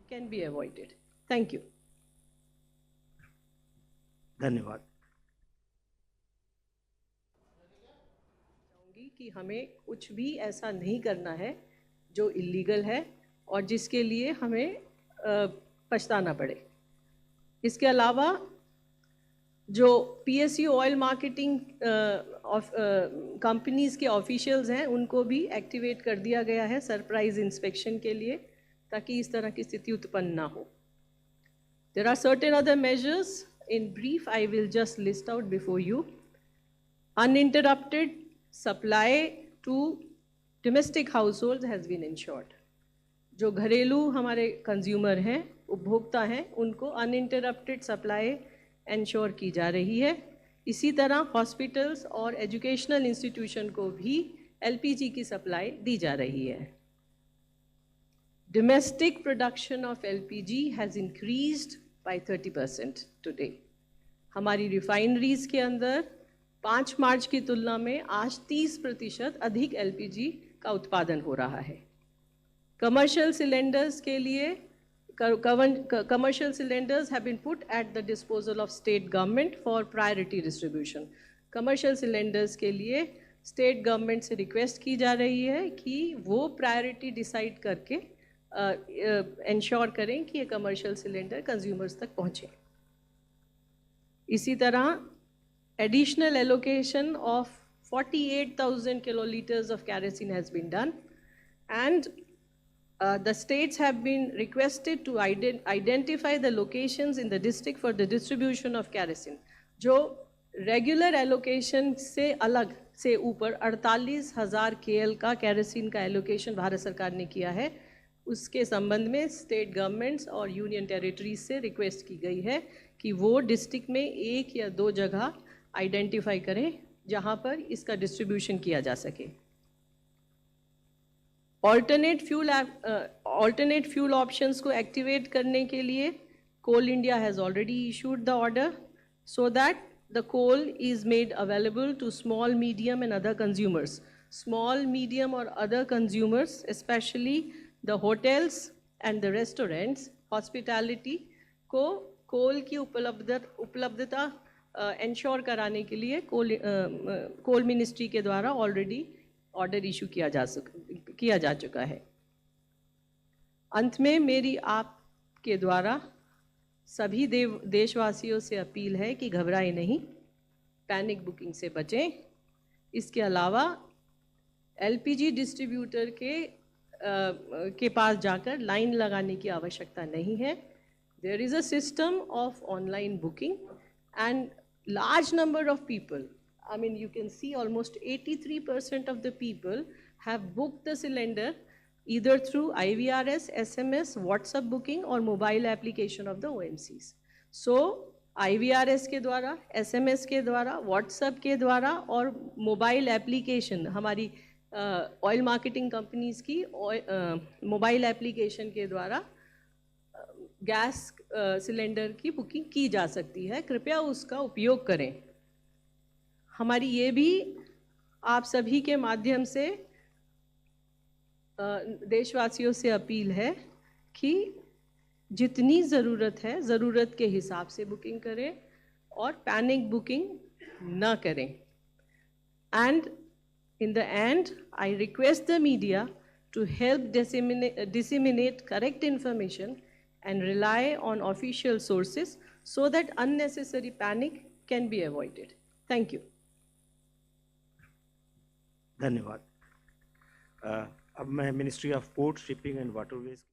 can be avoided. Thank you. धन्यवाद। चाहूँगी कि हमें कुछ भी ऐसा नहीं करना है जो इलीगल है और जिसके लिए हमें पछताना पड़े। इसके अलावा जो PSU ऑयल मार्केटिंग कंपनीज़ के ऑफिशियल्स हैं उनको भी एक्टिवेट कर दिया गया है सरप्राइज इंस्पेक्शन के लिए, ताकि इस तरह की स्थिति उत्पन्न ना हो। There are certain other measures. In brief, I will just list out before you. Uninterrupted supply to domestic households has been ensured. जो घरेलू हमारे कंज्यूमर हैं, उपभोक्ता हैं, उनको अनइंटरप्टेड सप्लाई इंश्योर की जा रही है। इसी तरह हॉस्पिटल्स और एजुकेशनल इंस्टीट्यूशन को भी LPG की सप्लाई दी जा रही है। Domestic production of LPG has increased by 30% today. हमारी रिफाइनरीज के अंदर 5 मार्च की तुलना में आज 30% अधिक LPG का उत्पादन हो रहा है। कमर्शियल सिलेंडर्स के लिए commercial cylinders have been put at the disposal of state government for priority distribution. Commercial cylinders के लिए state government से request की जा रही है कि वो priority decide करके ensure करें कि ये commercial cylinder consumers तक पहुँचे। इसी तरह additional allocation of 48,000 kiloliters of kerosene has been done, and the states have been requested to identify the locations in the district for the distribution of kerosene. जो regular allocation से अलग से ऊपर 48,000 KL का kerosene का allocation Bharat सरकार ने किया है, उसके संबंध में स्टेट गवर्नमेंट्स और यूनियन टेरिटरीज से रिक्वेस्ट की गई है कि वो डिस्ट्रिक्ट में 1 या 2 जगह आइडेंटिफाई करें जहां पर इसका डिस्ट्रीब्यूशन किया जा सके। ऑल्टरनेट फ्यूल ऑप्शंस को एक्टिवेट करने के लिए coal India has already issued the order so that the coal is made available to small medium and other consumers. Small medium और other consumers specially the hotels and the restaurants, hospitality को coal की उपलब्धता ensure कराने के लिए कोल ministry के द्वारा already order issue किया जा चुका है। अंत में मेरी आपके द्वारा सभी देशवासियों से अपील है कि घबराएं नहीं, पैनिक बुकिंग से बचें। इसके अलावा LPG डिस्ट्रीब्यूटर के पास जाकर लाइन लगाने की आवश्यकता नहीं है। There is a system of online booking and large number of people, I mean you can see almost 83% of the people have booked the cylinder either through IVRS, SMS, WhatsApp booking or mobile application of the OMCs. So IVRS के द्वारा, SMS के द्वारा, WhatsApp के द्वारा और mobile application, हमारी oil marketing companies की mobile application के द्वारा गैस सिलेंडर की बुकिंग की जा सकती है। कृपया उसका उपयोग करें। हमारी ये भी आप सभी के माध्यम से देशवासियों से अपील है कि जितनी ज़रूरत है ज़रूरत के हिसाब से बुकिंग करें और पैनिक बुकिंग ना करें। And in the end, I request the media to help disseminate correct information and rely on official sources so that unnecessary panic can be avoided. Thank you. धन्यवाद। अब मैं ministry of port, shipping and waterways